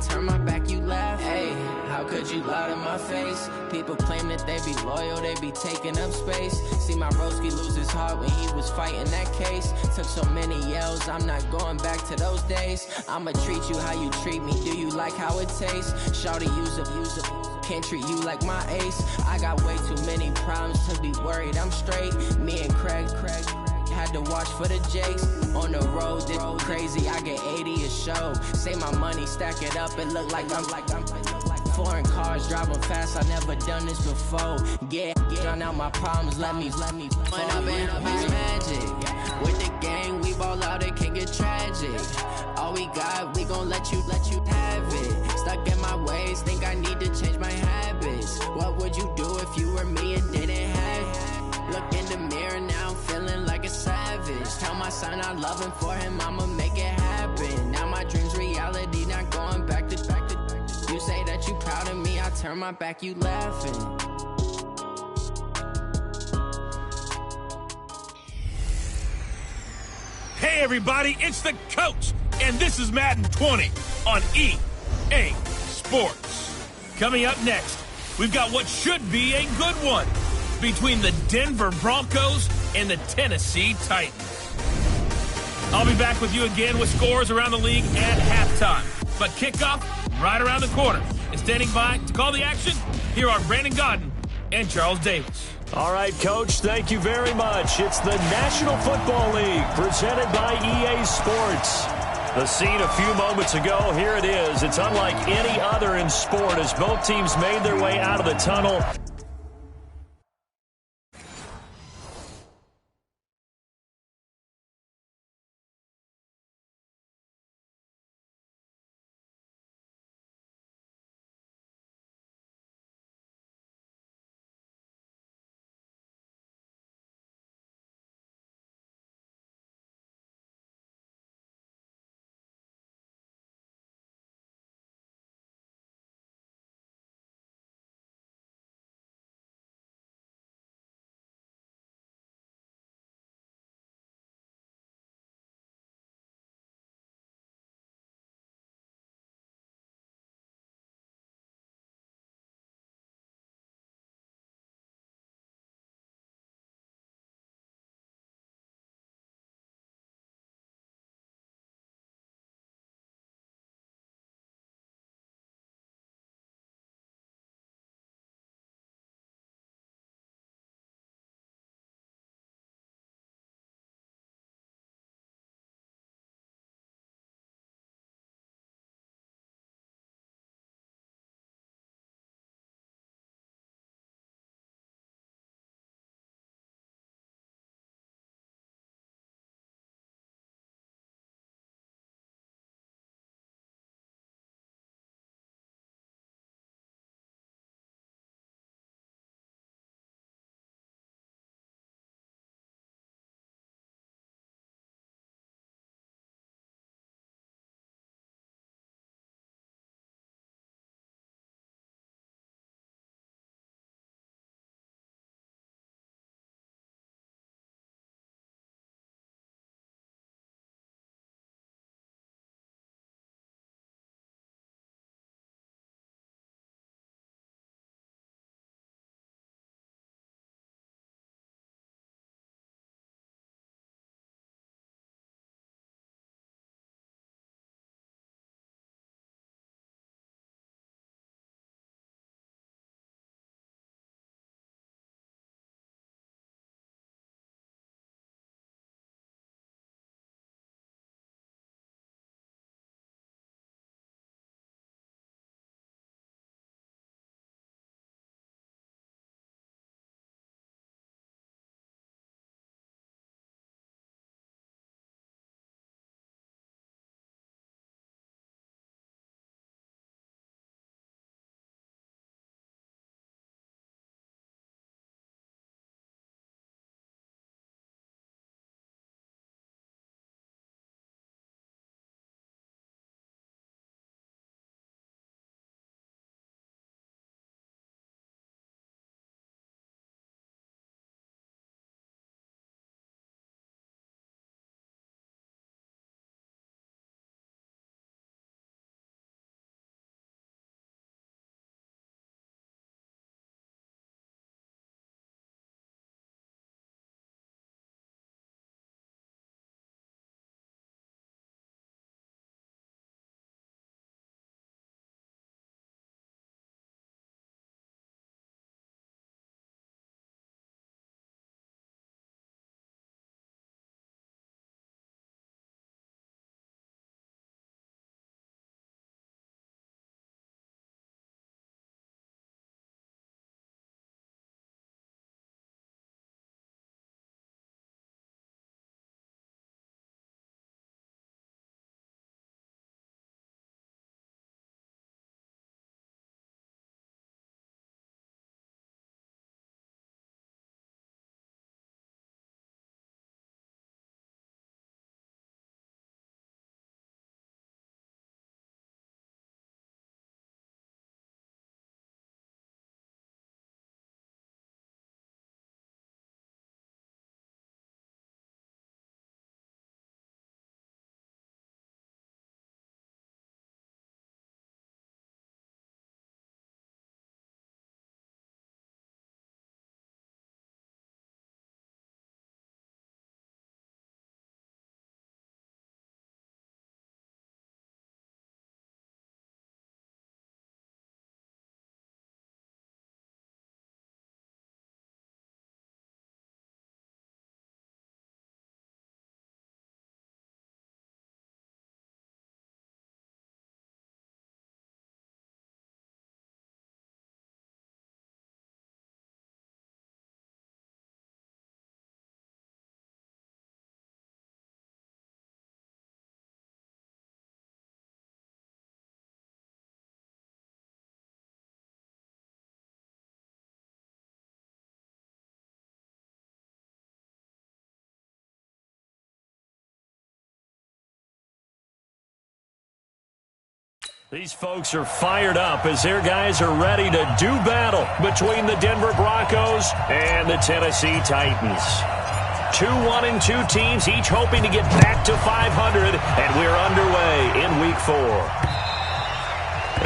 turn my back, you laugh. Hey, how could you lie to my face? People claim that they be loyal, they be taking up space. See my broski lose his heart when he was fighting that case. Took so many yells, I'm not going back to those days. I'ma treat you how you treat me, do you like how it tastes? Shawty, use up, can't treat you like my ace. I got way too many problems to be worried, I'm straight. Me and Craig had to watch for the Jakes. On the road, this crazy, I get 80 a show. Say my money, stack it up, it look like I'm foreign cars, driving fast, I never done this before. Get out my problems, let me fall up in magic. With the gang, we ball out, it can get tragic. All we got, we gon' let you have it. Stuck in my ways, think I need to change my habits. What would you do if you were me and didn't have it? Look in the mirror, now I'm feeling like a savage. Tell my son I love him, for him I'ma make it happen. Now my dream's reality, not going back to. You say that you proud of me, I turn my back, you laughing. Hey everybody, it's the coach, and this is Madden 20 on EA Sports. Coming up next, we've got what should be a good one between the Denver Broncos and the Tennessee Titans. I'll be back with you again with scores around the league at halftime. But kickoff right around the corner. And standing by to call the action, here are Brandon Godden and Charles Davis. All right, Coach, thank you very much. It's the National Football League presented by EA Sports. The scene a few moments ago, here it is. It's unlike any other in sport as both teams made their way out of the tunnel. These folks are fired up as their guys are ready to do battle between the Denver Broncos and the Tennessee Titans. 2-1-2 teams, each hoping to get back to 500, and we're underway in Week 4.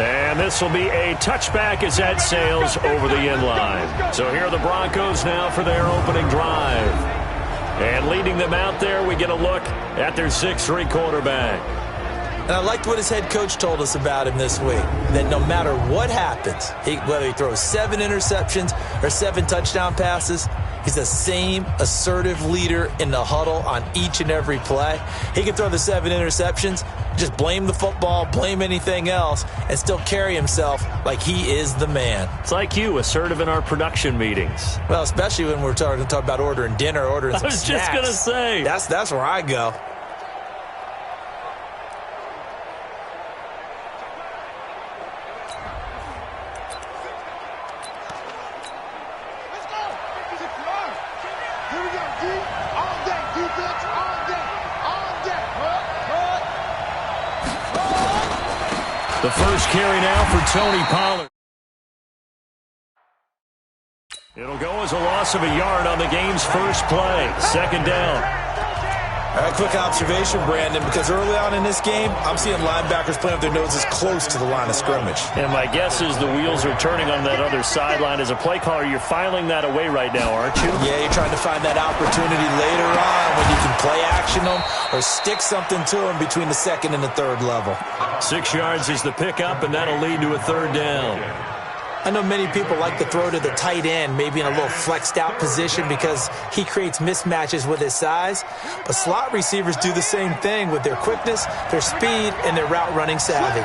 And this will be a touchback as that sails over the end line. So here are the Broncos now for their opening drive. And leading them out there, we get a look at their 6'3" quarterback. And I liked what his head coach told us about him this week, that no matter what happens, whether he throws 7 interceptions or 7 touchdown passes, he's the same assertive leader in the huddle on each and every play. He can throw the 7 interceptions, just blame the football, blame anything else, and still carry himself like he is the man. It's like you, assertive in our production meetings. Well, especially when we're talking about ordering dinner, ordering some snacks. I was just going to say. That's where I go. The first carry now for Tony Pollard. It'll go as a loss of a yard on the game's first play. 2nd down. All right, quick observation, Brandon, because early on in this game, I'm seeing linebackers playing with their noses close to the line of scrimmage. And my guess is the wheels are turning on that other sideline. As a play caller, you're filing that away right now, aren't you? Yeah, you're trying to find that opportunity later on when you can play action them or stick something to them between the 2nd and the 3rd level. 6 yards is the pickup, and that'll lead to a 3rd down. I know many people like to throw to the tight end, maybe in a little flexed out position because he creates mismatches with his size. But slot receivers do the same thing with their quickness, their speed, and their route running savvy.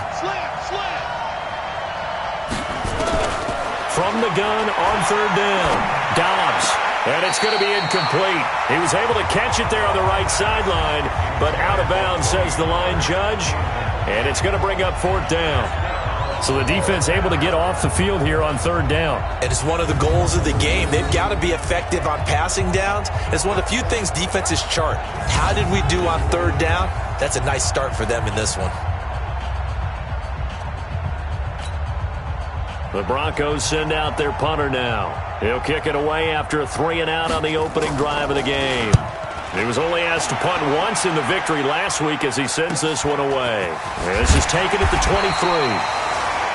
From the gun on 3rd down, Dobbs. And it's going to be incomplete. He was able to catch it there on the right sideline, but out of bounds, says the line judge. And it's going to bring up 4th down. So the defense able to get off the field here on 3rd down. And it's one of the goals of the game. They've got to be effective on passing downs. It's one of the few things defenses chart. How did we do on 3rd down? That's a nice start for them in this one. The Broncos send out their punter now. He'll kick it away after a 3-and-out on the opening drive of the game. He was only asked to punt once in the victory last week as he sends this one away. This is taken at the 23.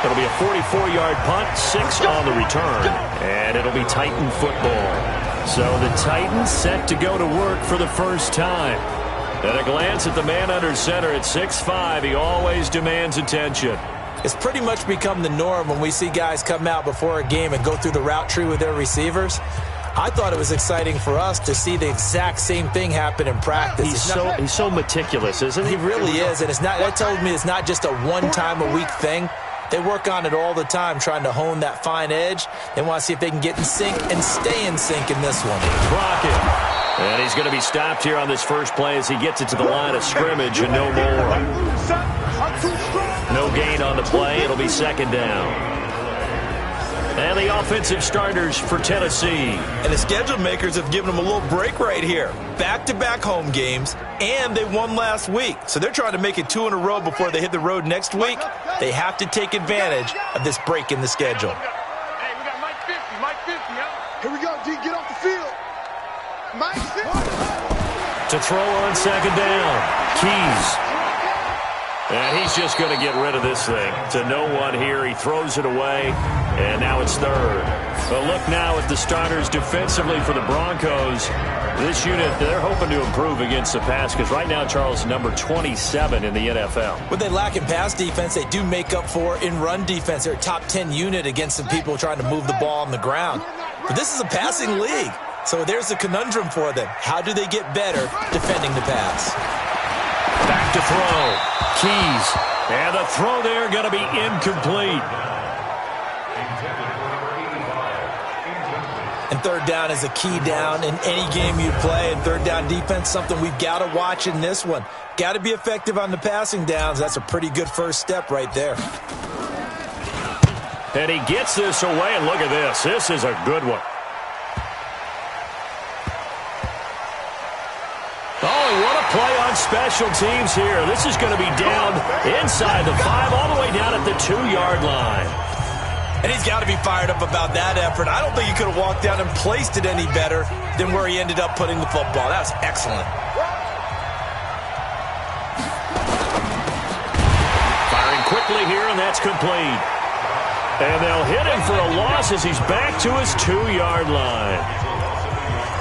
It'll be a 44-yard punt, 6 on the return, and it'll be Titan football. So the Titans set to go to work for the first time. At a glance at the man under center at 6'5", he always demands attention. It's pretty much become the norm when we see guys come out before a game and go through the route tree with their receivers. I thought it was exciting for us to see the exact same thing happen in practice. He's so meticulous, isn't he? He really is, and that tells me it's not just a one-time-a-week thing. They work on it all the time, trying to hone that fine edge. They want to see if they can get in sync and stay in sync in this one. Crockett. And he's going to be stopped here on this first play as he gets it to the line of scrimmage and no more. No gain on the play. It'll be 2nd down. And the offensive starters for Tennessee. And the schedule makers have given them a little break right here. Back-to-back home games, and they won last week. So they're trying to make it 2 in a row before they hit the road next week. They have to take advantage of this break in the schedule. Hey, we got Mike 50, Mike 50, huh? Here we go, D, get off the field. Mike 50. To throw on 2nd down, Keys. And he's just going to get rid of this thing. To no one here. He throws it away, and now it's 3rd. But look now at the starters defensively for the Broncos. This unit, they're hoping to improve against the pass because right now, Charles, number 27 in the NFL. What they lack in pass defense, they do make up for in run defense. They're a top 10 unit against some people trying to move the ball on the ground. But this is a passing league. So there's a conundrum for them. How do they get better defending the pass? Back to throw. Keys. And the throw there going to be incomplete. And 3rd down is a key down in any game you play. And 3rd down defense, something we've got to watch in this one. Got to be effective on the passing downs. That's a pretty good first step right there. And he gets this away, and look at this. This is a good one. Oh, what a play on on special teams here. This is going to be down inside the 5, all the way down at the 2-yard line. And he's got to be fired up about that effort. I don't think he could have walked down and placed it any better than where he ended up putting the football. That was excellent. Firing quickly here, and that's complete. And they'll hit him for a loss as he's back to his 2-yard line.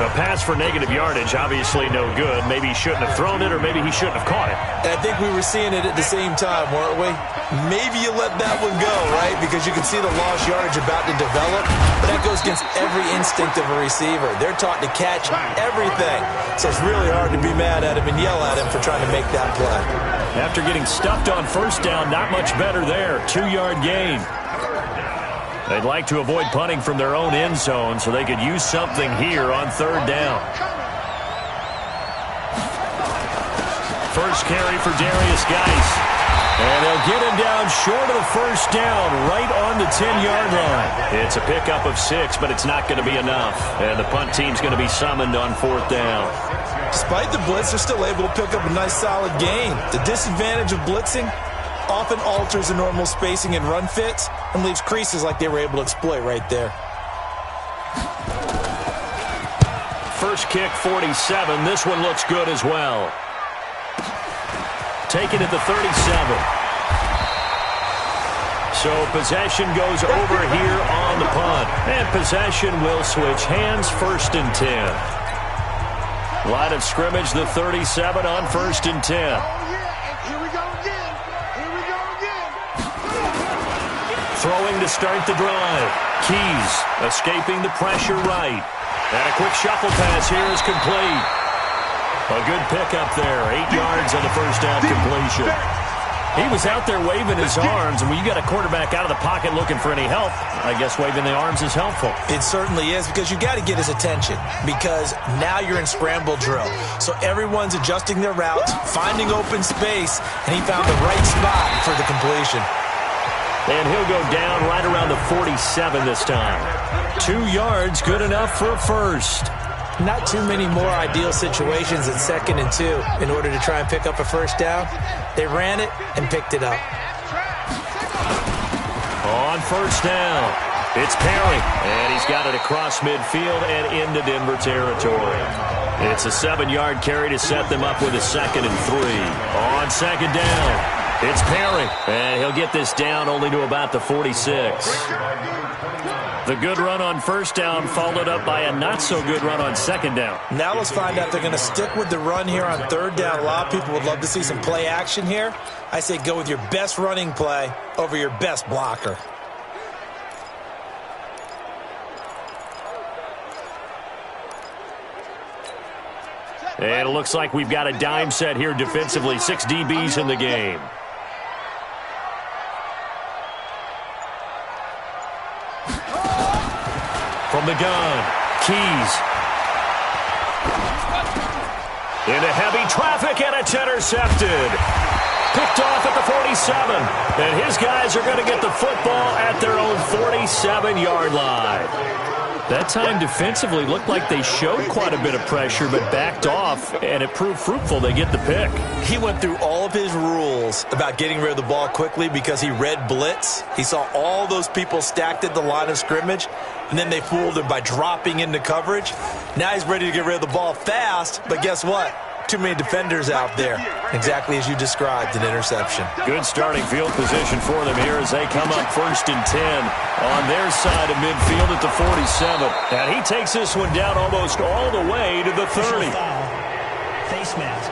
A pass for negative yardage, obviously no good. Maybe he shouldn't have thrown it, or maybe he shouldn't have caught it. And I think we were seeing it at the same time, weren't we? Maybe you let that one go, right? Because you can see the lost yardage about to develop. But that goes against every instinct of a receiver. They're taught to catch everything. So it's really hard to be mad at him and yell at him for trying to make that play. After getting stuffed on first down, not much better there. 2-yard gain. They'd like to avoid punting from their own end zone so they could use something here on 3rd down. First carry for Darius Geis. And they'll get him down short of the first down, right on the 10-yard line. It's a pickup of 6, but it's not going to be enough. And the punt team's going to be summoned on 4th down. Despite the blitz, they're still able to pick up a nice solid gain. The disadvantage of blitzing often alters the normal spacing and run fits and leaves creases like they were able to exploit right there. First kick, 47. This one looks good as well. Taken at the 37. So possession goes over here on the punt. And possession will switch hands, 1st and 10. Line of scrimmage, the 37 on 1st and 10. Here we go again. Here we go again. Throwing to start the drive. Keys escaping the pressure right. And a quick shuffle pass here is complete. A good pickup there. 8 yards on the first down completion. He was out there waving his arms, and when you got a quarterback out of the pocket looking for any help, I guess waving the arms is helpful. It certainly is, because you got to get his attention, because now you're in scramble drill. So everyone's adjusting their routes, finding open space, and he found the right spot for the completion. And he'll go down right around the 47 this time. 2 yards, good enough for a first. Not too many more ideal situations at 2nd and 2 in order to try and pick up a first down. They ran it and picked it up. On first down, it's Perry, and he's got it across midfield and into Denver territory. It's a 7-yard carry to set them up with a 2nd and 3. On 2nd down, it's Perry, and he'll get this down only to about the 46. The good run on first down followed up by a not-so-good run on 2nd down. Now let's find out if they're going to stick with the run here on 3rd down. A lot of people would love to see some play action here. I say go with your best running play over your best blocker. And it looks like we've got a dime set here defensively. 6 DBs in the game. From the gun, Keys. Into heavy traffic, and it's intercepted. Picked off at the 47. And his guys are going to get the football at their own 47-yard line. That time defensively looked like they showed quite a bit of pressure, but backed off, and it proved fruitful. They get the pick. He went through all of his rules about getting rid of the ball quickly because he read blitz. He saw all those people stacked at the line of scrimmage, and then they fooled him by dropping into coverage. Now he's ready to get rid of the ball fast, but guess what? Too many defenders out there. Exactly as you described, an interception. Good starting field position for them here as they come up 1st and 10 on their side of midfield at the 47. And he takes this one down almost all the way to the 30. Face mask.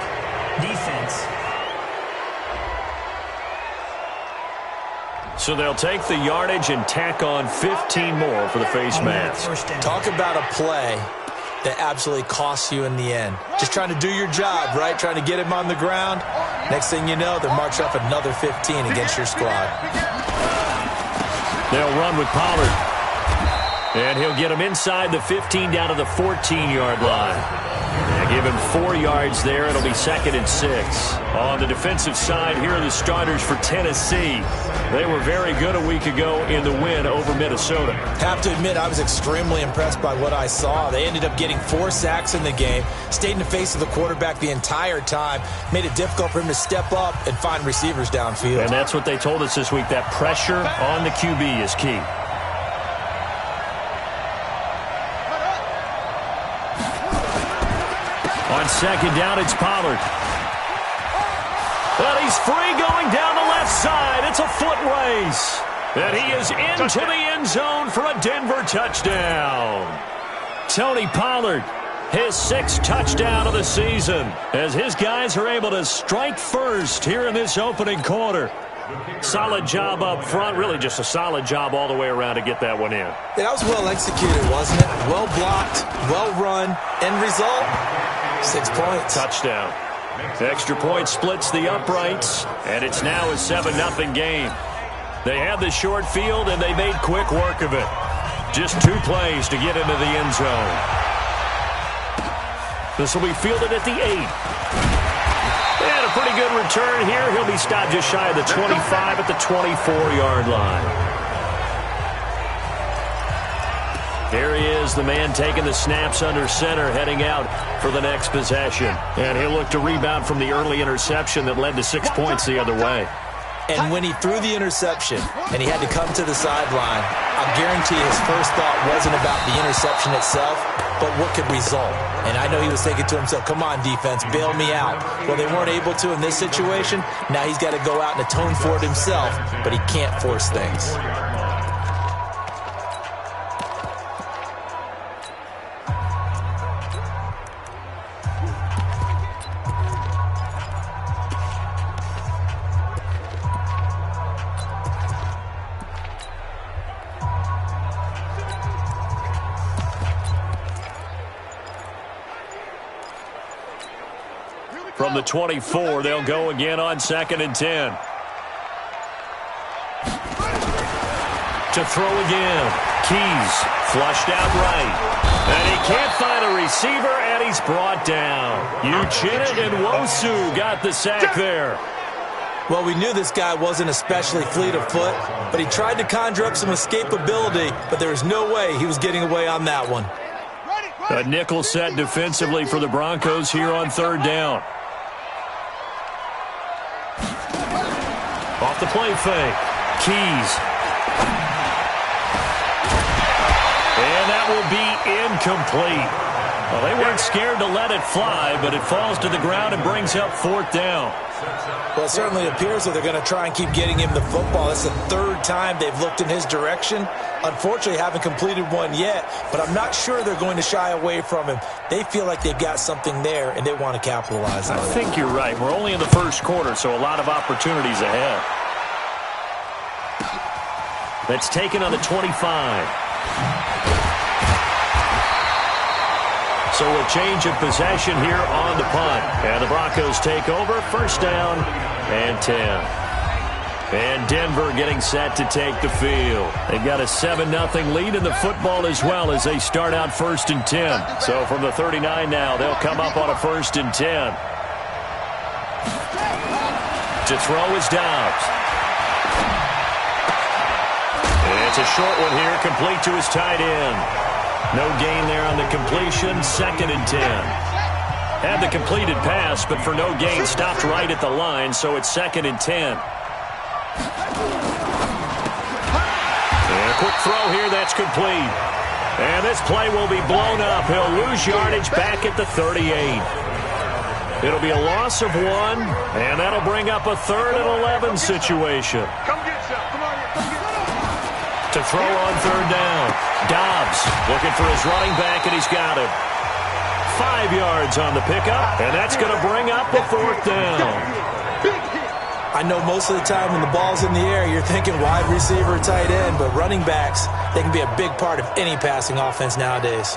Defense. So they'll take the yardage and tack on 15 more for the face mask. Talk about a play that absolutely costs you in the end. Just trying to do your job, right? Trying to get him on the ground. Next thing you know, they're marching up another 15 against your squad. They'll run with Pollard. And he'll get him inside the 15 down to the 14-yard line. Give him 4 yards there. It'll be 2nd and 6. On the defensive side, here are the starters for Tennessee. They were very good a week ago in the win over Minnesota. Have to admit, I was extremely impressed by what I saw. They ended up getting 4 sacks in the game, stayed in the face of the quarterback the entire time, made it difficult for him to step up and find receivers downfield. And that's what they told us this week, that pressure on the QB is key. On 2nd down, it's Pollard. Well, he's free going down the left side. It's a foot race. And he is into the end zone for a Denver touchdown. Tony Pollard, his 6th touchdown of the season, as his guys are able to strike first here in this opening quarter. Solid job up front, really just a solid job all the way around to get that one in. Yeah, that was well executed, wasn't it? Well blocked, well run. End result, 6 points. Touchdown. Extra point splits the uprights, and it's now a 7-0 game. They had the short field, and they made quick work of it. Just 2 plays to get into the end zone. This will be fielded at the 8. And a pretty good return here. He'll be stopped just shy of the 25 at the 24-yard line. Here he is, the man taking the snaps under center, heading out for the next possession. And he'll look to rebound from the early interception that led to 6 points the other way. And when he threw the interception and he had to come to the sideline, I guarantee his first thought wasn't about the interception itself, but what could result. And I know he was thinking to himself, come on, defense, bail me out. Well, they weren't able to in this situation. Now he's got to go out and atone for it himself, but he can't force things. From the 24, they'll go again on 2nd and 10. To throw again. Keys flushed out right. And he can't find a receiver, and he's brought down. Uchenna and Nwosu got the sack there. Well, we knew this guy wasn't especially fleet of foot, but he tried to conjure up some escapability, but there was no way he was getting away on that one. A nickel set defensively for the Broncos here on 3rd down. Off the play fake. Keys. And that will be incomplete. Well, they weren't scared to let it fly, but it falls to the ground and brings up 4th down. Well, it certainly appears that they're going to try and keep getting him the football. It's the 3rd time they've looked in his direction. Unfortunately, haven't completed one yet, but I'm not sure they're going to shy away from him. They feel like they've got something there, and they want to capitalize on it. I think you're right. We're only in the 1st quarter, so a lot of opportunities ahead. That's taken on the 25. So a change of possession here on the punt. And the Broncos take over. 1st down and 10. And Denver getting set to take the field. They've got a 7-0 lead in the football as well as they start out 1st and 10. So from the 39 now, they'll come up on a 1st and 10. To throw is Dobbs. And it's a short one here, complete to his tight end. No gain there on the completion, 2nd and 10. Had the completed pass, but for no gain, stopped right at the line, so it's 2nd and 10. And a quick throw here, that's complete. And this play will be blown up. He'll lose yardage back at the 38. It'll be a loss of 1, and that'll bring up a 3rd and 11 situation. Come get some. Come on here. Come get some. To throw on 3rd down. Dobbs looking for his running back, and he's got him. 5 yards on the pickup, and that's going to bring up a 4th down. I know most of the time when the ball's in the air, you're thinking wide receiver, tight end, but running backs, they can be a big part of any passing offense nowadays.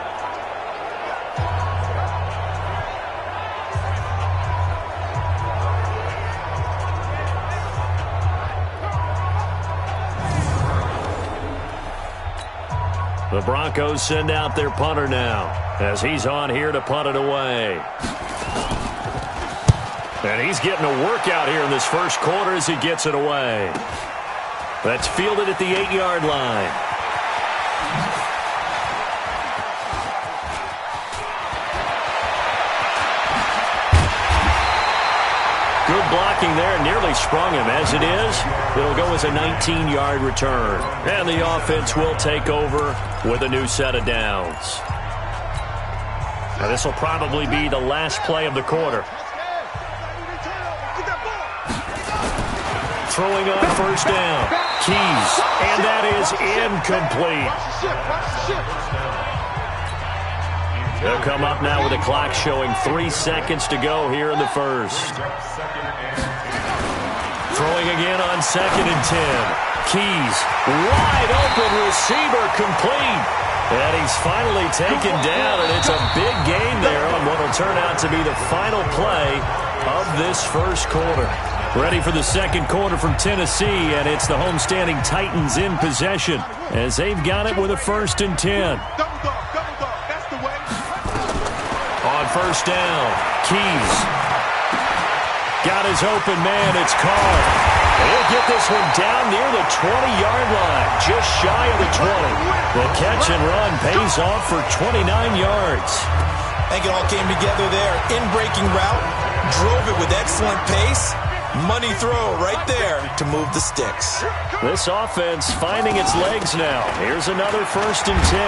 The Broncos send out their punter now as he's on here to punt it away. And he's getting a workout here in this first quarter as he gets it away. That's fielded at the 8-yard line. Good blocking there, nearly sprung him. As it is, it'll go as a 19-yard return. And the offense will take over with a new set of downs. Now this will probably be the last play of the quarter. Throwing on first down. Keys, and that is incomplete. They'll come up now with a clock showing 3 seconds to go here in the first. Throwing again on 2nd and 10. Keys, wide open receiver, complete. And he's finally taken down, and it's a big gain there on what will turn out to be the final play of this first quarter. Ready for the second quarter from Tennessee, and it's the homestanding Titans in possession as they've got it with a 1st and 10. On first down, Keys got his open man. It's caught. He'll get this one down near the 20-yard line, just shy of the 20. The catch and run pays off for 29 yards. I think it all came together there. In-breaking route, drove it with excellent pace. Money throw right there to move the sticks. This offense finding its legs now. Here's another 1st and 10.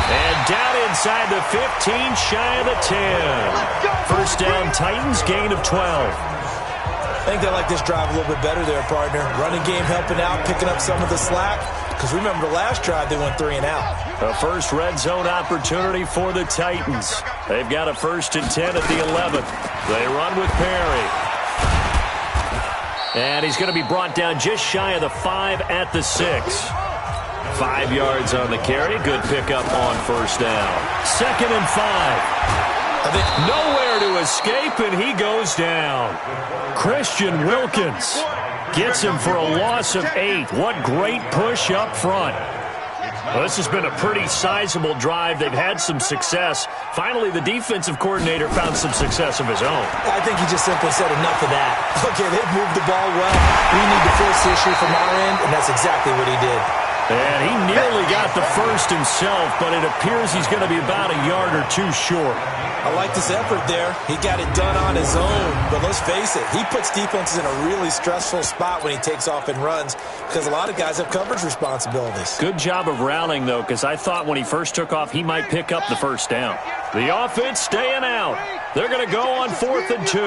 And down inside the 15, shy of the 10. First down, Titans, gain of 12. I think they like this drive a little bit better there, partner. Running game helping out, picking up some of the slack. Because remember, the last drive, they went 3 and out. A first red zone opportunity for the Titans. They've got a 1st and 10 at the 11th. They run with Perry. And he's going to be brought down just shy of the 5 at the 6. 5 yards on the carry. Good pickup on first down. 2nd and 5. Nowhere to escape, and he goes down. Christian Wilkins gets him for a loss of 8. What great push up front. Well, this has been a pretty sizable drive. They've had some success. Finally, the defensive coordinator found some success of his own. I think he just simply said enough of that. Okay, they've moved the ball well. We need to force the issue from our end, and that's exactly what he did. And he nearly got the first himself, but it appears he's going to be about a yard or 2 short. I like this effort there. He got it done on his own. But let's face it, he puts defenses in a really stressful spot when he takes off and runs because a lot of guys have coverage responsibilities. Good job of rallying, though, because I thought when he first took off, he might pick up the first down. The offense staying out. They're going to go on 4th and 2.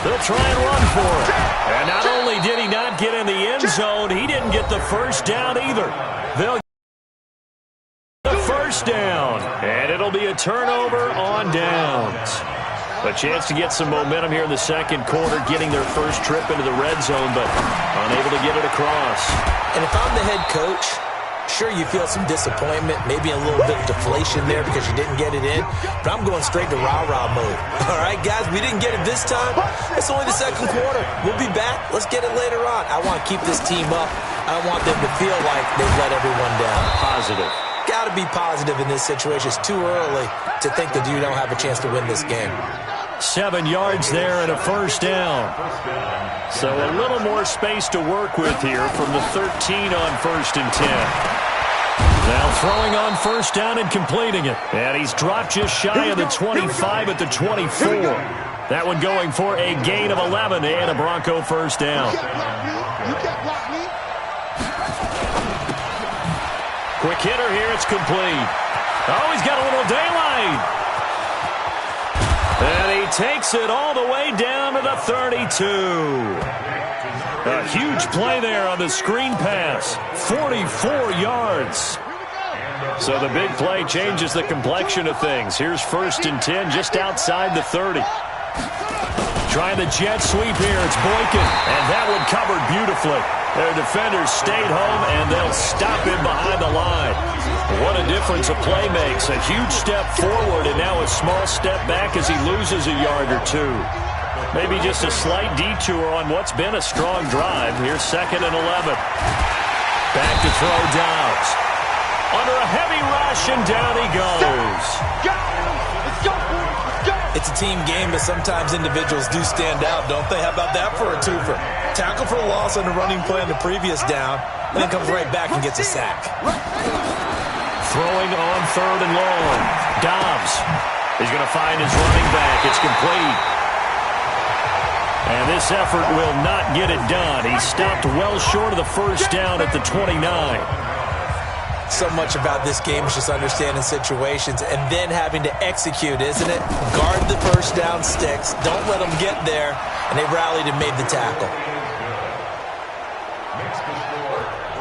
They'll try and run for it. And not only did he not get in the end zone, he didn't get the first down either. They'll get the first down, and it'll be a turnover on downs. A chance to get some momentum here in the second quarter, getting their first trip into the red zone, but unable to get it across. And if I'm the head coach, sure, you feel some disappointment, maybe a little bit of deflation there because you didn't get it in, but I'm going straight to rah-rah mode. All right, guys, we didn't get it this time. It's only the second quarter. We'll be back. Let's get it later on. I want to keep this team up. I want them to feel like they've let everyone down. Positive. Got to be positive in this situation. It's too early to think that you don't have a chance to win this game. 7 yards there and a first down. So a little more space to work with here from the 13 on 1st and 10. Now throwing on first down and completing it. And he's dropped just shy of the 25 at the 24. That one going for a gain of 11 and a Bronco first down. Quick hitter here, it's complete. Oh, he's got a little daylight. And he takes it all the way down to the 32. A huge play there on the screen pass. 44 yards. So the big play changes the complexion of things. Here's 1st and 10 just outside the 30. Trying the jet sweep here. It's Boykin. And that one covered beautifully. Their defenders stayed home, and they'll stop him behind the line. What a difference a play makes. A huge step forward and now a small step back as he loses a yard or 2. Maybe just a slight detour on what's been a strong drive. Here's 2nd and 11. Back to throw Downs. under a heavy rush, and down he goes. Let's go, boys. Let's go. It's a team game, but sometimes individuals do stand out, don't they? How about that for a twofer? Tackle for a loss on the running play on the previous down, and then comes right back and gets a sack. Throwing on 3rd and long. Dobbs is going to find his running back. It's complete. And this effort will not get it done. He stopped well short of the first down at the 29. So much about this game is just understanding situations and then having to execute, isn't it? Guard the first down sticks. Don't let them get there. And they rallied and made the tackle.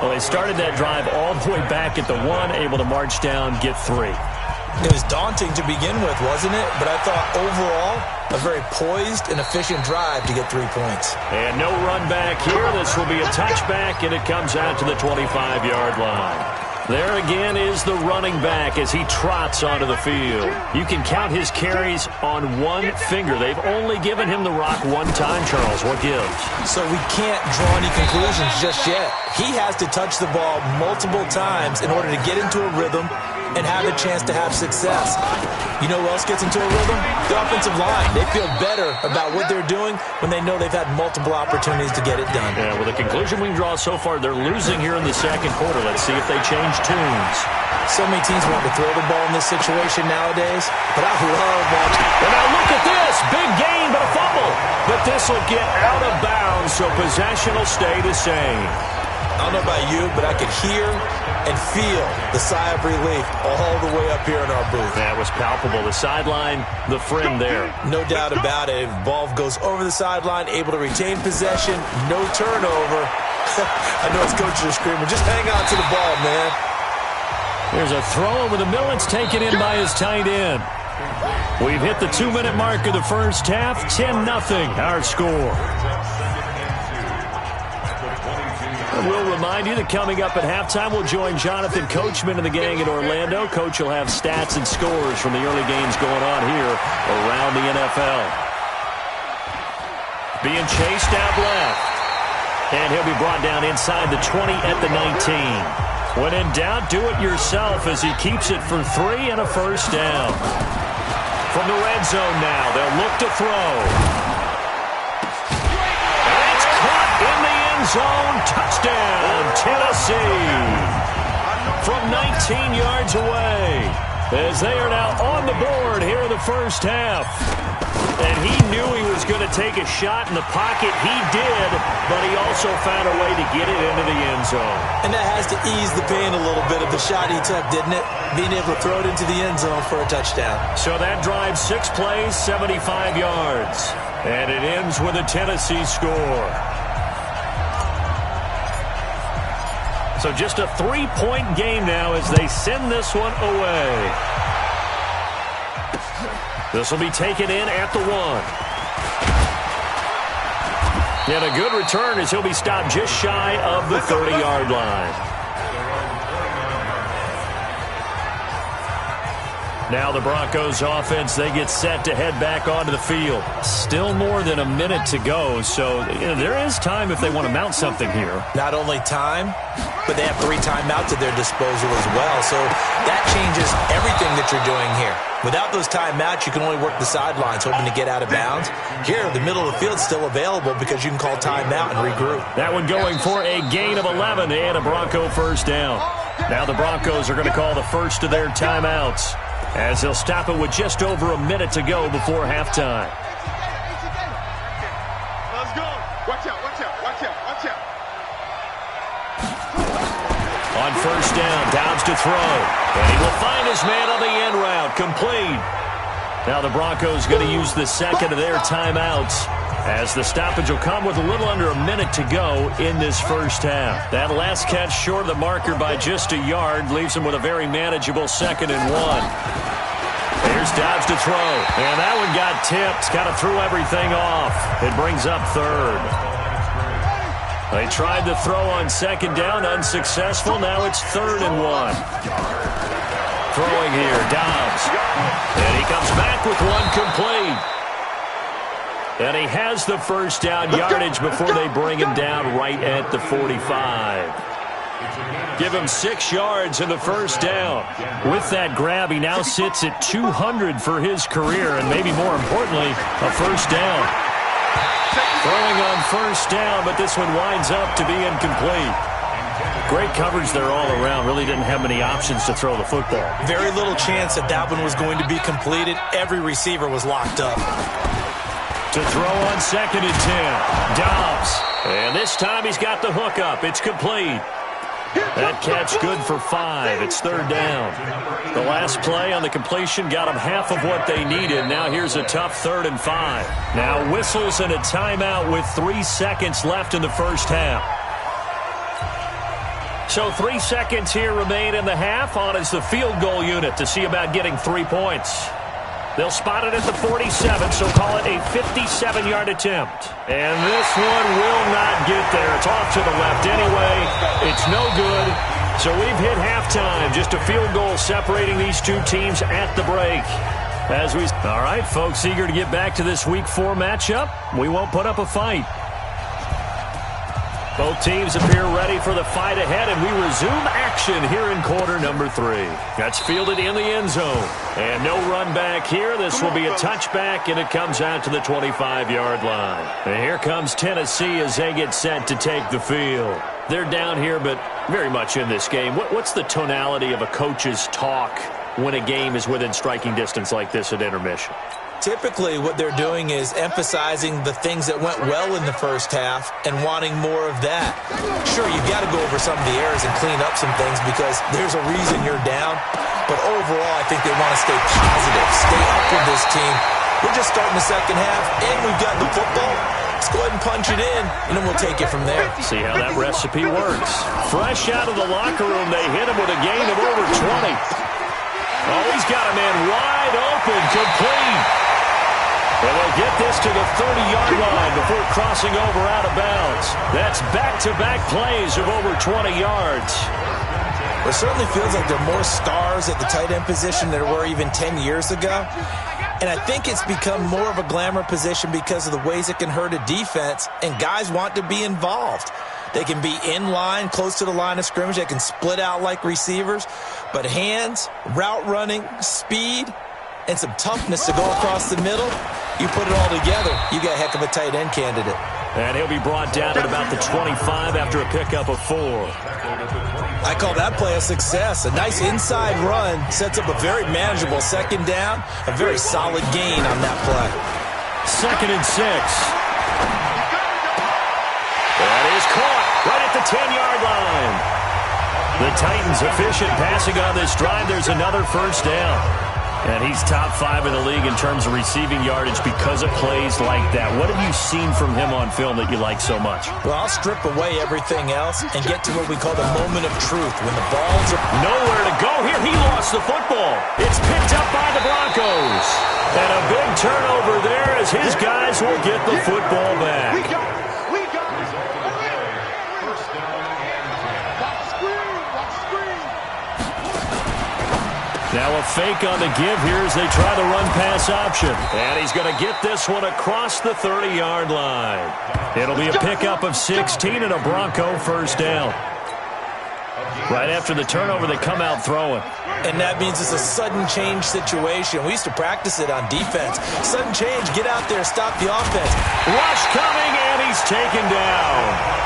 Well, they started that drive all the way back at the 1, able to march down, get 3. It was daunting to begin with, wasn't it? But I thought overall, a very poised and efficient drive to get 3 points. And no run back here. This will be a touchback, and it comes out to the 25-yard line. There again is the running back as he trots onto the field. You can count his carries on one finger. They've only given him the rock one time, Charles. What gives? So we can't draw any conclusions just yet. He has to touch the ball multiple times in order to get into a rhythm and have a chance to have success. You know who else gets into a rhythm? The offensive line. They feel better about what they're doing when they know they've had multiple opportunities to get it done. Yeah, well, the conclusion we can draw so far, they're losing here in the second quarter. Let's see if they change tunes. So many teams want to throw the ball in this situation nowadays, but I love watching. And now look at this. Big gain, but a fumble. But this will get out of bounds, so possession will stay the same. I don't know about you, but I could hear and feel the sigh of relief all the way up here in our booth. That was palpable. The sideline, the friend there. No doubt about it. Ball goes over the sideline, able to retain possession, no turnover. I know it's coaches are screaming, just hang on to the ball, man. There's a throw over the middle. It's taken in by his tight end. We've hit the 2-minute mark of the first half. 10-0 our score. We'll remind you that coming up at halftime, we'll join Jonathan Coachman and the gang in Orlando. Coach will have stats and scores from the early games going on here around the NFL. Being chased out left. And he'll be brought down inside the 20 at the 19. When in doubt, do it yourself as he keeps it for 3 and a first down. From the red zone now, they'll look to throw. And it's caught in the end zone. Touchdown, Tennessee. From 19 yards away, as they are now on the board here in the first half. And he knew he was going to take a shot in the pocket. He did, but he also found a way to get it into the end zone. And that has to ease the pain a little bit of the shot he took, didn't it? Being able to throw it into the end zone for a touchdown. So that drives 6 plays, 75 yards. And it ends with a Tennessee score. So just a 3-point game now as they send this one away. This will be taken in at the 1. And a good return as he'll be stopped just shy of the 30-yard line. Now the Broncos offense, they get set to head back onto the field. Still more than a minute to go, so there is time if they want to mount something here. Not only time, but they have 3 timeouts at their disposal as well, so that changes everything that you're doing here. Without those timeouts, you can only work the sidelines, hoping to get out of bounds. Here, the middle of the field's still available because you can call timeout and regroup. That one going for a gain of 11 and a Bronco first down. Now the Broncos are going to call the first of their timeouts, as they'll stop it with just over a minute to go before halftime. Let's go. Watch out, watch out, watch out, watch out. On first down, Dobbs to throw. And he will find his man on the end route. Complete. Now the Broncos going to use the second of their timeouts, as the stoppage will come with a little under a minute to go in this first half. That last catch short of the marker by just a yard leaves him with a very manageable 2nd and 1. Here's Dobbs to throw. And that one got tipped. Kind of threw everything off. It brings up 3rd. They tried to throw on 2nd down. Unsuccessful. Now it's 3rd and 1. Throwing here. Dobbs. And he comes back with one complete. And he has the first down yardage before they bring him down right at the 45. Give him 6 yards in the first down. With that grab, he now sits at 200 for his career, and maybe more importantly, a first down. Throwing on first down, but this one winds up to be incomplete. Great coverage there all around. Really didn't have many options to throw the football. Very little chance that that one was going to be completed. Every receiver was locked up. To throw on 2nd and 10. Dobbs. And this time he's got the hook up. It's complete. That catch good for 5. It's 3rd down. The last play on the completion got them half of what they needed. Now here's a tough 3rd and 5. Now whistles and a timeout with 3 seconds left in the first half. So 3 seconds here remain in the half. On is the field goal unit to see about getting 3 points. They'll spot it at the 47, so call it a 57-yard attempt. And this one will not get there. It's off to the left anyway. It's no good. So we've hit halftime. Just a field goal separating these two teams at the break. All right, folks, eager to get back to this Week 4 matchup. We won't put up a fight. Both teams appear ready for the fight ahead, and we resume action here in quarter number 3. That's fielded in the end zone. And no run back here. This will be a touchback, and it comes out to the 25-yard line. And here comes Tennessee as they get set to take the field. They're down here, but very much in this game. What's the tonality of a coach's talk when a game is within striking distance like this at intermission? Typically, what they're doing is emphasizing the things that went well in the first half and wanting more of that. Sure, you've got to go over some of the errors and clean up some things because there's a reason you're down. But overall, I think they want to stay positive, stay up with this team. We're just starting the second half, and we've got the football. Let's go ahead and punch it in, and then we'll take it from there. See how that recipe works. Fresh out of the locker room, they hit him with a gain of over 20. Oh, he's got a man wide open, complete. And they'll get this to the 30-yard line before crossing over out of bounds. That's back-to-back plays of over 20 yards. It certainly feels like there are more stars at the tight end position than there were even 10 years ago. And I think it's become more of a glamour position because of the ways it can hurt a defense, and guys want to be involved. They can be in line, close to the line of scrimmage. They can split out like receivers. But hands, route running, speed, and some toughness to go across the middle, you put it all together, you got a heck of a tight end candidate. And he'll be brought down at about the 25 after a pickup of 4. I call that play a success. A nice inside run sets up a very manageable 2nd down, a very solid gain on that play. 2nd and 6. That is caught right at the 10-yard line. The Titans efficient passing on this drive. There's another first down. And he's top 5 in the league in terms of receiving yardage because of plays like that. What have you seen from him on film that you like so much? Well, I'll strip away everything else and get to what we call the moment of truth. When the balls are nowhere to go here, he lost the football. It's picked up by the Broncos. And a big turnover there as his guys will get the football back. Now a fake on the give here as they try the run-pass option. And he's going to get this one across the 30-yard line. It'll be a pickup of 16 and a Bronco first down. Right after the turnover, they come out throwing. And that means it's a sudden change situation. We used to practice it on defense. Sudden change, get out there, stop the offense. Rush coming, and he's taken down.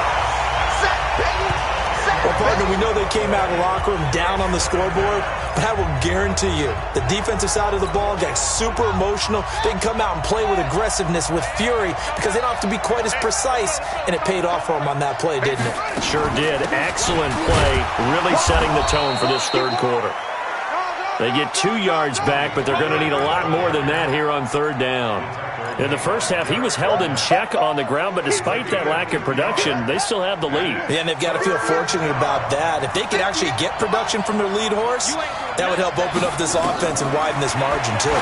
Well, partner, we know they came out of the locker room down on the scoreboard, but I will guarantee you the defensive side of the ball got super emotional. They can come out and play with aggressiveness, with fury, because they don't have to be quite as precise, and it paid off for them on that play, didn't it? Sure did. Excellent play, really setting the tone for this third quarter. They get 2 yards back, but they're going to need a lot more than that here on 3rd down. In the first half, he was held in check on the ground, but despite that lack of production, they still have the lead. Yeah, and they've got to feel fortunate about that. If they could actually get production from their lead horse, that would help open up this offense and widen this margin, too.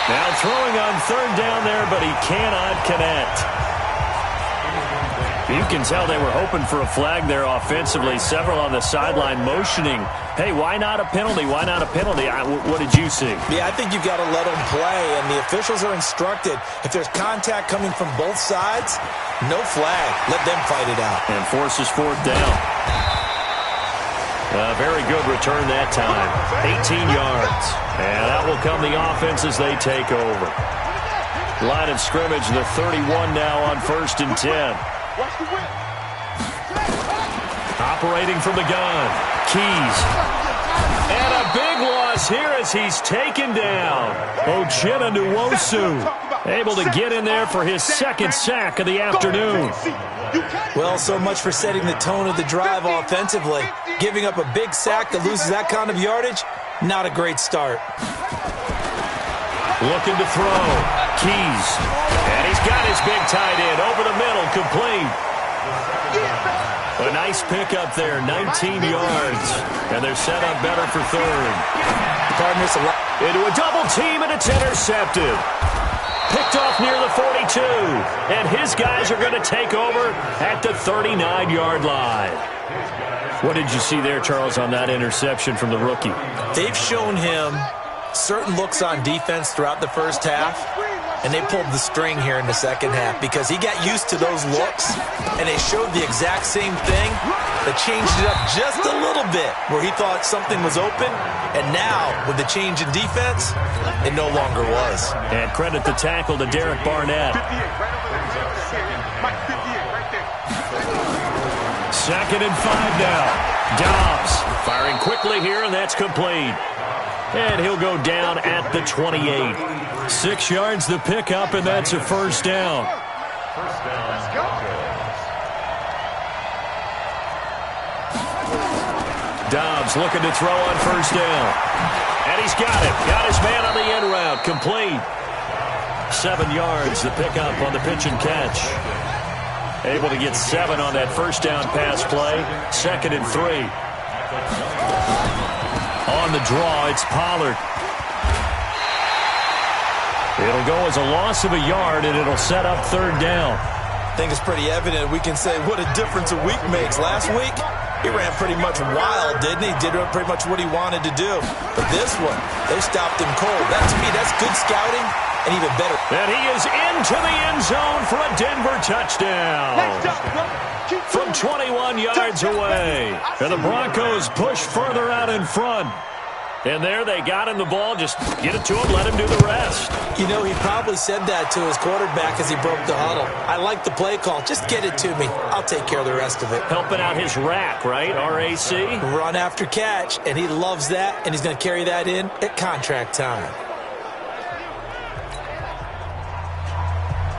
Now throwing on 3rd down there, but he cannot connect. You can tell they were hoping for a flag there offensively. Several on the sideline motioning, hey, why not a penalty? Why not a penalty? What did you see? Yeah, I think you've got to let them play, and the officials are instructed. If there's contact coming from both sides, no flag. Let them fight it out. And forces fourth down. Very good return that time. 18 yards. And that will come the offense as they take over. Line of scrimmage, the 31 now on 1st and 10. Operating from the gun. Keys. And a big loss here as he's taken down. Uchenna Nwosu able to get in there for his second sack of the afternoon. Well, so much for setting the tone of the drive offensively. Giving up a big sack that loses that kind of yardage, not a great start. Looking to throw. Keys. And he's got his big tight end over the middle, complete. A nice pickup there, 19 yards. And they're set up better for third. Into a double team, and it's intercepted. Picked off near the 42. And his guys are going to take over at the 39-yard line. What did you see there, Charles, on that interception from the rookie? They've shown him certain looks on defense throughout the first half, and they pulled the string here in the second half because he got used to those looks, and they showed the exact same thing. They changed it up just a little bit where he thought something was open, and now with the change in defense, it no longer was. And credit the tackle to Derek Barnett. 2nd and 5 now. Dobbs firing quickly here, and that's complete. And he'll go down at the 28. 6 yards the pickup, and that's a first down. Dobbs looking to throw on first down. And he's got it. Got his man on the end route. Complete. 7 yards the pickup on the pitch and catch. Able to get 7 on that first down pass play. 2nd and 3. On the draw, it's Pollard. It'll go as a loss of a yard, and it'll set up third down. I think it's pretty evident. We can say what a difference a week makes. Last week, he ran pretty much wild, didn't he? Did pretty much what he wanted to do. But this one, they stopped him cold. That, to me, that's good scouting, and even better. And he is into the end zone for a Denver touchdown. From 21 yards away. And the Broncos push further out in front. And there they got him the ball. Just get it to him, let him do the rest. You know, he probably said that to his quarterback as he broke the huddle. I like the play call. Just get it to me. I'll take care of the rest of it. Helping out his rack, right? RAC? Run after catch, and he loves that, and he's going to carry that in at contract time.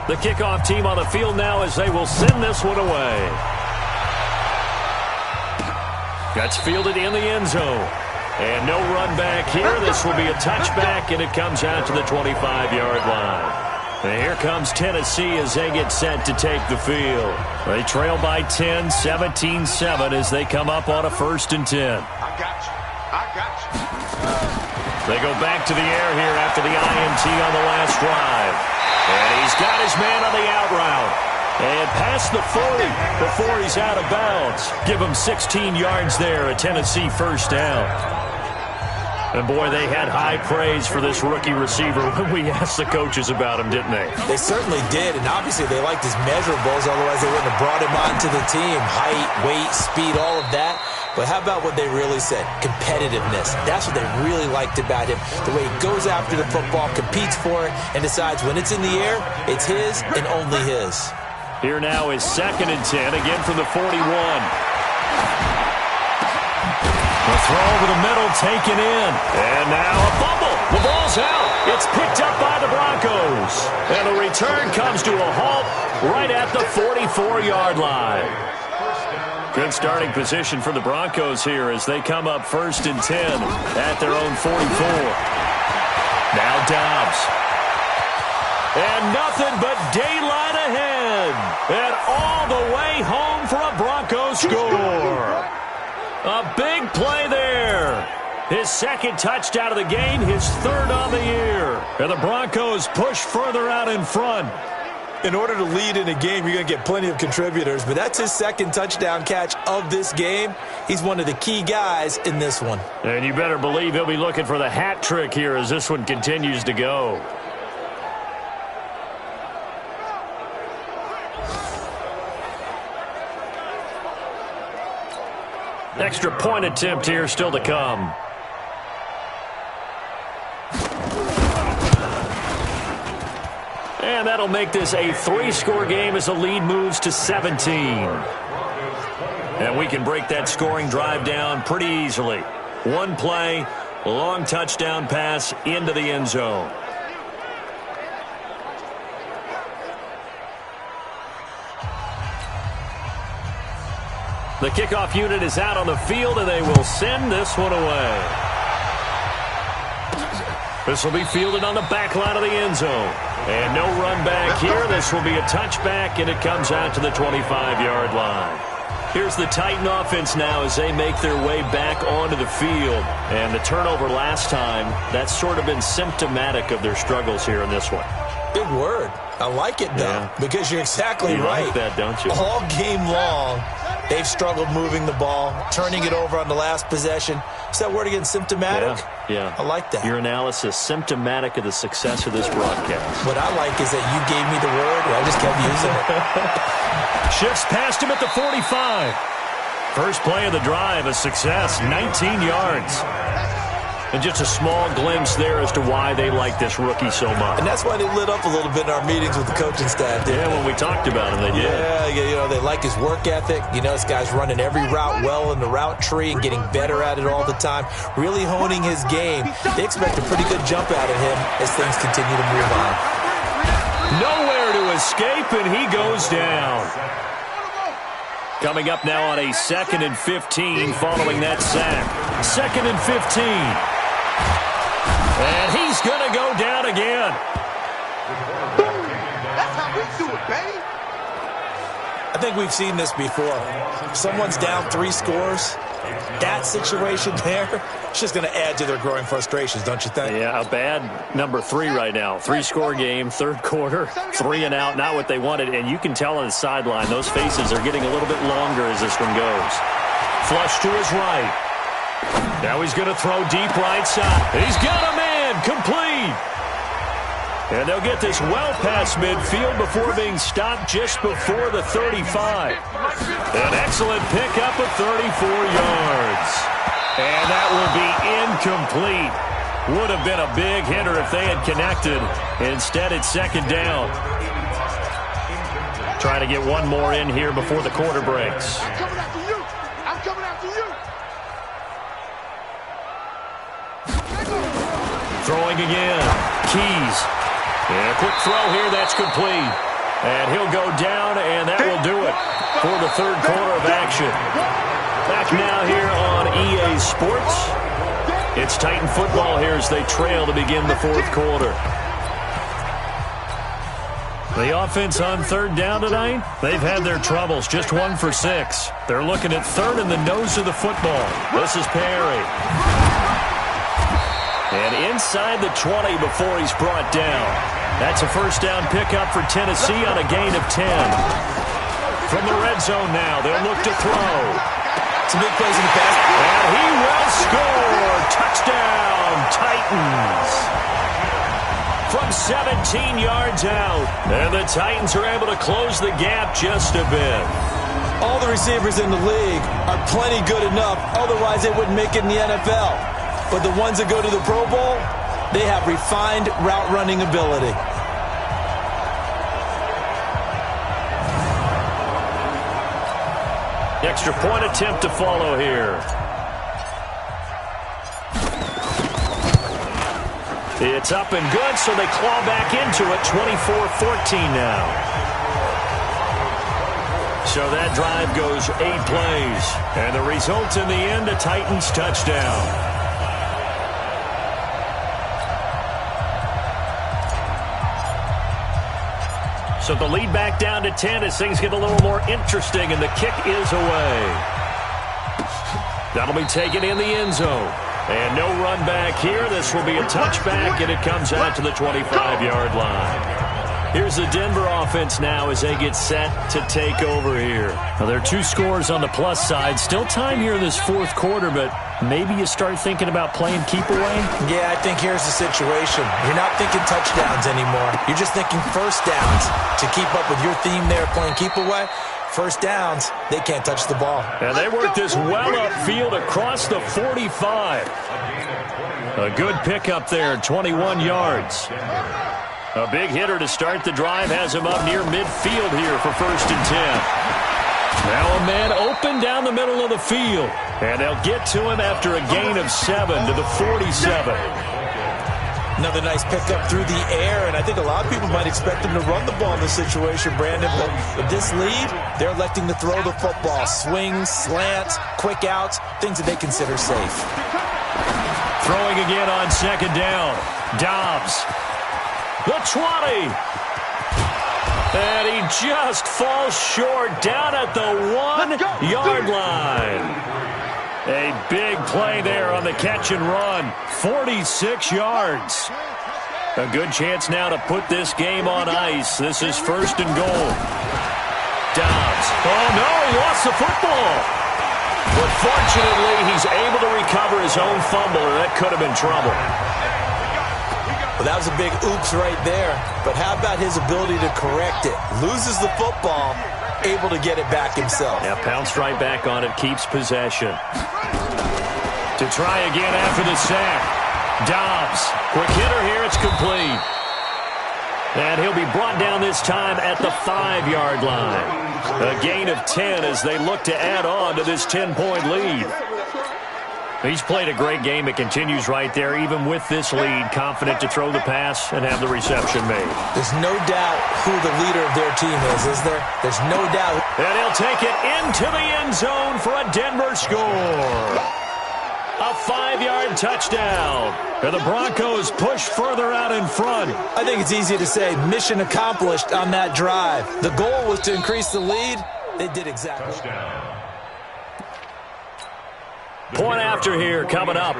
The kickoff team on the field now as they will send this one away. That's fielded in the end zone. And no run back here. This will be a touchback, and it comes out to the 25-yard line. And here comes Tennessee as they get set to take the field. They trail by 10, 17-7 as they come up on a 1st and 10. They go back to the air here after the INT on the last drive. And he's got his man on the out route. And past the 40 before he's out of bounds. Give him 16 yards there, a Tennessee first down. And, boy, they had high praise for this rookie receiver when we asked the coaches about him, didn't they? They certainly did, and obviously they liked his measurables, otherwise they wouldn't have brought him onto the team. Height, weight, speed, all of that. But how about what they really said? Competitiveness. That's what they really liked about him. The way he goes after the football, competes for it, and decides when it's in the air, it's his and only his. Here now is 2nd and 10, again from the 41. The throw over the middle taken in. And now a fumble. The ball's out. It's picked up by the Broncos. And the return comes to a halt right at the 44-yard line. Good starting position for the Broncos here as they come up 1st and 10 at their own 44. Now Dobbs. And nothing but daylight ahead. And all the way home for a Broncos score. A big play there. His 2nd touchdown of the game, his 3rd on the year. And the Broncos push further out in front. In order to lead in a game, you're going to get plenty of contributors, but that's his second touchdown catch of this game. He's one of the key guys in this one. And you better believe he'll be looking for the hat trick here as this one continues to go. Extra point attempt here still to come. And that'll make this a 3-score game as the lead moves to 17. And we can break that scoring drive down pretty easily. One play, long touchdown pass into the end zone. The kickoff unit is out on the field, and they will send this one away. This will be fielded on the back line of the end zone. And no run back here. This will be a touchback, and it comes out to the 25-yard line. Here's the Titan offense now as they make their way back onto the field. And the turnover last time, that's sort of been symptomatic of their struggles here in this one. Big word. I like it, though, because you're exactly right. You like that, don't you? All game long, they've struggled moving the ball, turning it over on the last possession. Is that word again, symptomatic? Yeah. I like that. Your analysis, symptomatic of the success of this broadcast. What I like is that you gave me the word, and I just kept using it. Shifts past him at the 45. First play of the drive, a success, 19 yards. And just a small glimpse there as to why they like this rookie so much. And that's why they lit up a little bit in our meetings with the coaching staff. When we talked about him, they did. Yeah, they like his work ethic. This guy's running every route well in the route tree and getting better at it all the time. Really honing his game. They expect a pretty good jump out of him as things continue to move on. Nowhere to escape, and he goes down. Coming up now on a 2nd and 15 following that sack. 2nd and 15. And he's going to go down again. Boom! That's how we do it, baby. I think we've seen this before. Someone's down 3 scores. That situation there, it's just going to add to their growing frustrations, don't you think? Yeah, a bad number 3 right now. 3-score game, third quarter, 3 and out, not what they wanted. And you can tell on the sideline, those faces are getting a little bit longer as this one goes. Flush to his right. Now he's going to throw deep right side. He's got a man, complete. And they'll get this well past midfield before being stopped just before the 35. An excellent pickup of 34 yards. And that will be incomplete. Would have been a big hitter if they had connected. Instead, it's 2nd down. Trying to get one more in here before the quarter breaks. I'm coming after you. I'm coming after you. Throwing again. Keys. And a quick throw here. That's complete. And he'll go down, and that will do it for the third quarter of action. Back now here on EA Sports. It's Titan football here as they trail to begin the fourth quarter. The offense on 3rd down tonight, they've had their troubles. Just 1 for 6. They're looking at 3rd in the nose of the football. This is Perry. And inside the 20 before he's brought down. That's a first down pickup for Tennessee on a gain of 10. From the red zone now, they'll look to throw. Some big plays in the pass. And he will score. Touchdown, Titans. From 17 yards out. And the Titans are able to close the gap just a bit. All the receivers in the league are plenty good enough. Otherwise, they wouldn't make it in the NFL. But the ones that go to the Pro Bowl, they have refined route running ability. Extra point attempt to follow here. It's up and good, so they claw back into it, 24-14 now. So that drive goes 8 plays. And the result in the end, a Titans touchdown. So the lead back down to 10 as things get a little more interesting, and the kick is away. That'll be taken in the end zone. And no run back here. This will be a touchback, and it comes out to the 25-yard line. Here's the Denver offense now as they get set to take over here. Well, there are 2 scores on the plus side. Still time here in this fourth quarter, but maybe you start thinking about playing keep away? Yeah, I think here's the situation. You're not thinking touchdowns anymore. You're just thinking first downs. To keep up with your theme there, playing keep away, first downs, they can't touch the ball. And they work this well upfield across the 45. A good pickup there, 21 yards. A big hitter to start the drive has him up near midfield here for 1st and 10. Now a man open down the middle of the field. And they'll get to him after a gain of 7 to the 47. Another nice pickup through the air, and I think a lot of people might expect him to run the ball in this situation, Brandon. But with this lead, they're electing to throw the football. Swings, slants, quick outs, things that they consider safe. Throwing again on 2nd down. Dobbs. The 20. And he just falls short down at the 1-yard line. A big play there on the catch and run. 46 yards. A good chance now to put this game on ice. This is 1st and goal. Dobbs. Oh, no, he lost the football. But fortunately, he's able to recover his own fumble, or that could have been trouble. Well, that was a big oops right there. But how about his ability to correct it? Loses the football, able to get it back himself. Yeah, pounced right back on it, keeps possession. To try again after the sack. Dobbs. Quick hitter here, it's complete. And he'll be brought down this time at the 5-yard line. A gain of 10 as they look to add on to this 10-point lead. He's played a great game. It continues right there, even with this lead, confident to throw the pass and have the reception made. There's no doubt who the leader of their team is there? There's no doubt. And he'll take it into the end zone for a Denver score. A 5-yard touchdown. And the Broncos push further out in front. I think it's easy to say mission accomplished on that drive. The goal was to increase the lead. They did exactly. Touchdown. Point after here coming up.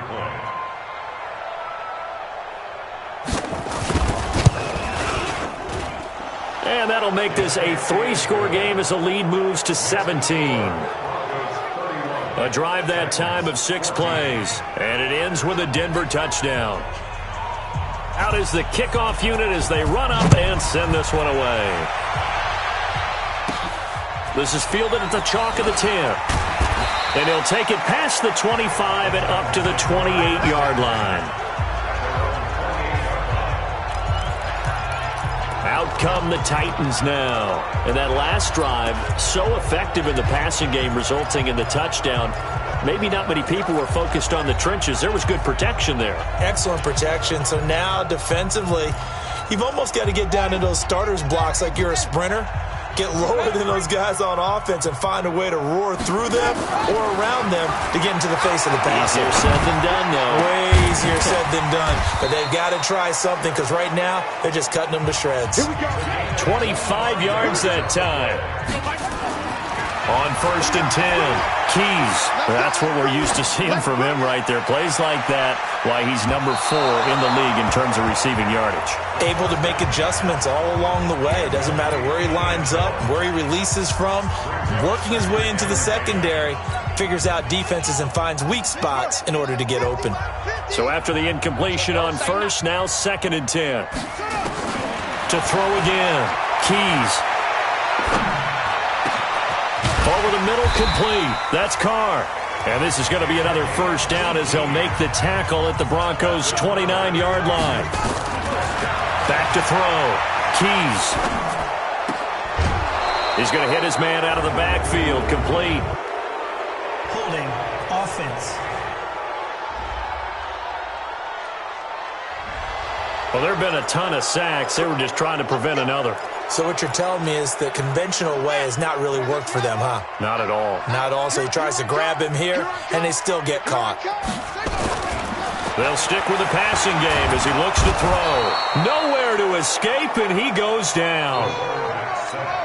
And that'll make this a 3-score game as the lead moves to 17. A drive that time of 6 plays. And it ends with a Denver touchdown. Out is the kickoff unit as they run up and send this one away. This is fielded at the chalk of the 10. And he'll take it past the 25 and up to the 28-yard line. Out come the Titans now. And that last drive, so effective in the passing game, resulting in the touchdown. Maybe not many people were focused on the trenches. There was good protection there. Excellent protection. So now, defensively, you've almost got to get down into those starters blocks like you're a sprinter. Get lower than those guys on offense and find a way to roar through them or around them to get into the face of the passer. Easier said than done, though. Way easier said than done. But they've got to try something because right now they're just cutting them to shreds. 25 yards that time. On 1st and 10, Keys. That's what we're used to seeing from him right there. Plays like that, why he's number 4 in the league in terms of receiving yardage. Able to make adjustments all along the way. It doesn't matter where he lines up, where he releases from. Working his way into the secondary, figures out defenses and finds weak spots in order to get open. So after the incompletion on 1st, now 2nd and 10. To throw again, Keys. Over the middle, complete. That's Carr. And this is going to be another 1st down as they'll make the tackle at the Broncos' 29-yard line. Back to throw. Keys. He's going to hit his man out of the backfield. Complete. Holding. Offense. Well, there have been a ton of sacks. They were just trying to prevent another. So what you're telling me is the conventional way has not really worked for them, huh? Not at all. Not at all. So he tries to grab him here, and they still get caught. They'll stick with the passing game as he looks to throw. Nowhere to escape, and he goes down.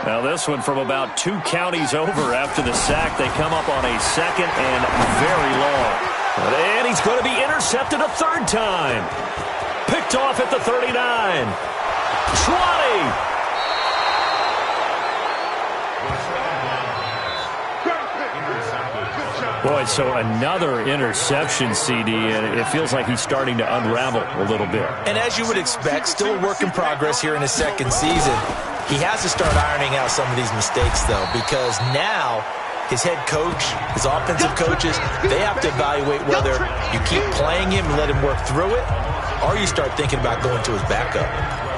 Now this one from about 2 counties over after the sack. They come up on a 2nd and very long. And he's going to be intercepted a 3rd time. Picked off at the 39. 20. Boy, so another interception, CD, and it feels like he's starting to unravel a little bit. And as you would expect, still a work in progress here in his second season. He has to start ironing out some of these mistakes, though, because now his head coach, his offensive coaches, they have to evaluate whether you keep playing him and let him work through it, or you start thinking about going to his backup.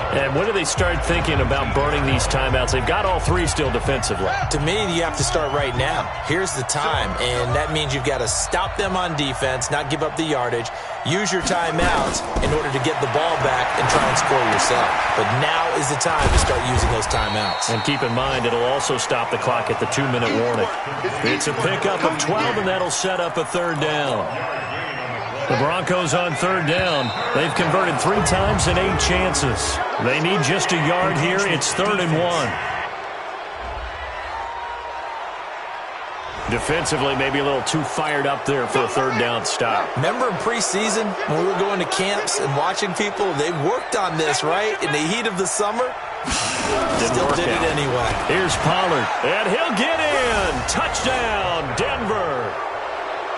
And when do they start thinking about burning these timeouts? They've got all three still defensively. To me, you have to start right now. Here's the time, and that means you've got to stop them on defense, not give up the yardage, use your timeouts in order to get the ball back and try and score yourself. But now is the time to start using those timeouts. And keep in mind, it'll also stop the clock at the 2-minute warning. It's a pickup of 12, and that'll set up a third down. The Broncos on third down. They've converted 3 times in 8 chances. They need just a yard here. It's 3rd and 1. Defensively, maybe a little too fired up there for a third down stop. Remember in preseason when we were going to camps and watching people, they worked on this, right? In the heat of the summer? Still did it anyway. Here's Pollard, and he'll get in. Touchdown, Denver.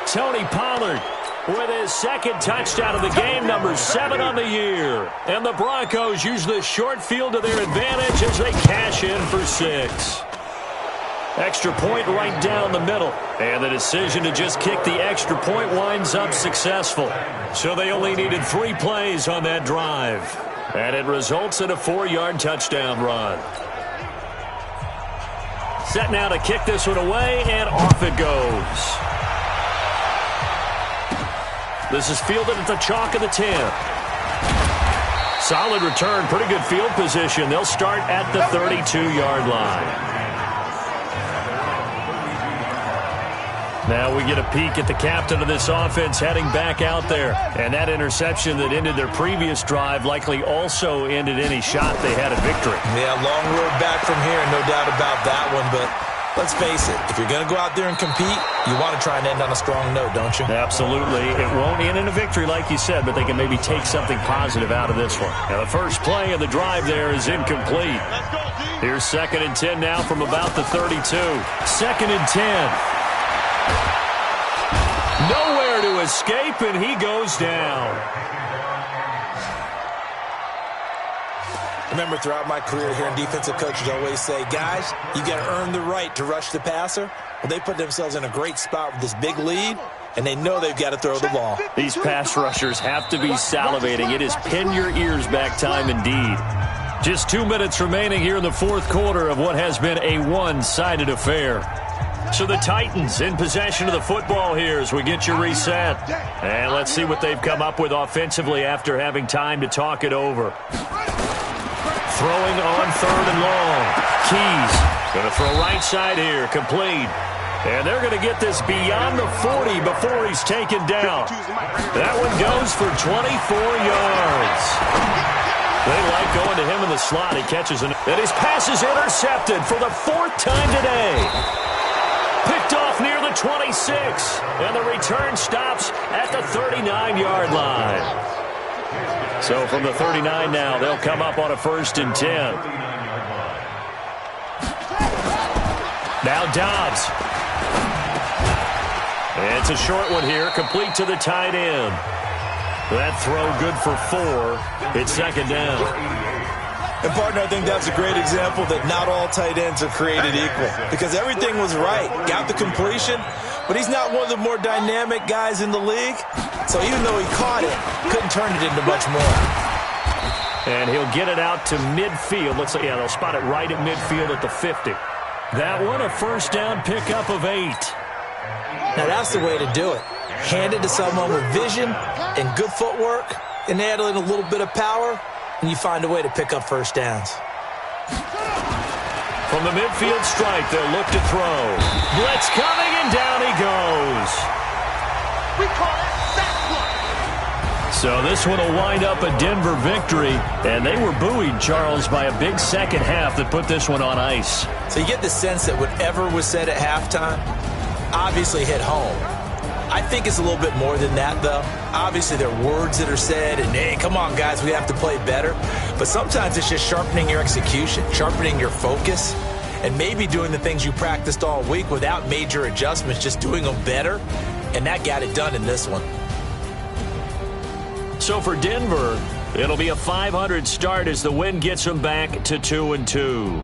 Tony Pollard with his second touchdown of the game, number 7 on the year. And the Broncos use this short field to their advantage as they cash in for 6. Extra point right down the middle. And the decision to just kick the extra point winds up successful. So they only needed 3 plays on that drive. And it results in a 4-yard touchdown run. Set now to kick this one away, and off it goes. This is fielded at the chalk of the 10. Solid return, pretty good field position. They'll start at the 32-yard line. Now we get a peek at the captain of this offense heading back out there. And that interception that ended their previous drive likely also ended any shot they had at victory. Yeah, long road back from here, no doubt about that one, but let's face it, if you're going to go out there and compete, you want to try and end on a strong note, don't you? Absolutely. It won't end in a victory like you said, but they can maybe take something positive out of this one. Now, the first play of the drive there is incomplete. Here's 2nd and 10 now from about the 32. 2nd and 10. Nowhere to escape, and he goes down. Remember, throughout my career here, defensive coaches always say, guys, you got to earn the right to rush the passer. Well, they put themselves in a great spot with this big lead, and they know they've got to throw the ball. These pass rushers have to be salivating. It is pin your ears back time indeed. Just 2 minutes remaining here in the 4th quarter of what has been a one-sided affair. So the Titans in possession of the football here as we get you reset. And let's see what they've come up with offensively after having time to talk it over. Throwing on 3rd and long. Keys going to throw right side here, complete. And they're going to get this beyond the 40 before he's taken down. That one goes for 24 yards. They like going to him in the slot. He catches it. And his pass is intercepted for the 4th time today. Picked off near the 26. And the return stops at the 39-yard line. So from the 39 now, they'll come up on a 1st and 10. Now Dobbs. It's a short one here, complete to the tight end. That throw good for 4. It's 2nd down. And, partner, I think that's a great example that not all tight ends are created equal. Because everything was right. Got the completion, but he's not one of the more dynamic guys in the league. So even though he caught it, couldn't turn it into much more. And he'll get it out to midfield. Looks like, yeah, they'll spot it right at midfield at the 50. That one, a 1st down pickup of 8. Now, that's the way to do it. Hand it to someone with vision and good footwork, and add in a little bit of power, and you find a way to pick up 1st downs. From the midfield stripe, they'll look to throw. Blitz coming, and down he goes. We call that sack block. So this one will wind up a Denver victory, and they were buoyed, Charles, by a big second half that put this one on ice. So you get the sense that whatever was said at halftime obviously hit home. I think it's a little bit more than that, though. Obviously, there are words that are said, and, hey, come on, guys, we have to play better. But sometimes it's just sharpening your execution, sharpening your focus, and maybe doing the things you practiced all week without major adjustments, just doing them better. And that got it done in this one. So for Denver, it'll be a .500 start as the win gets them back to 2-2.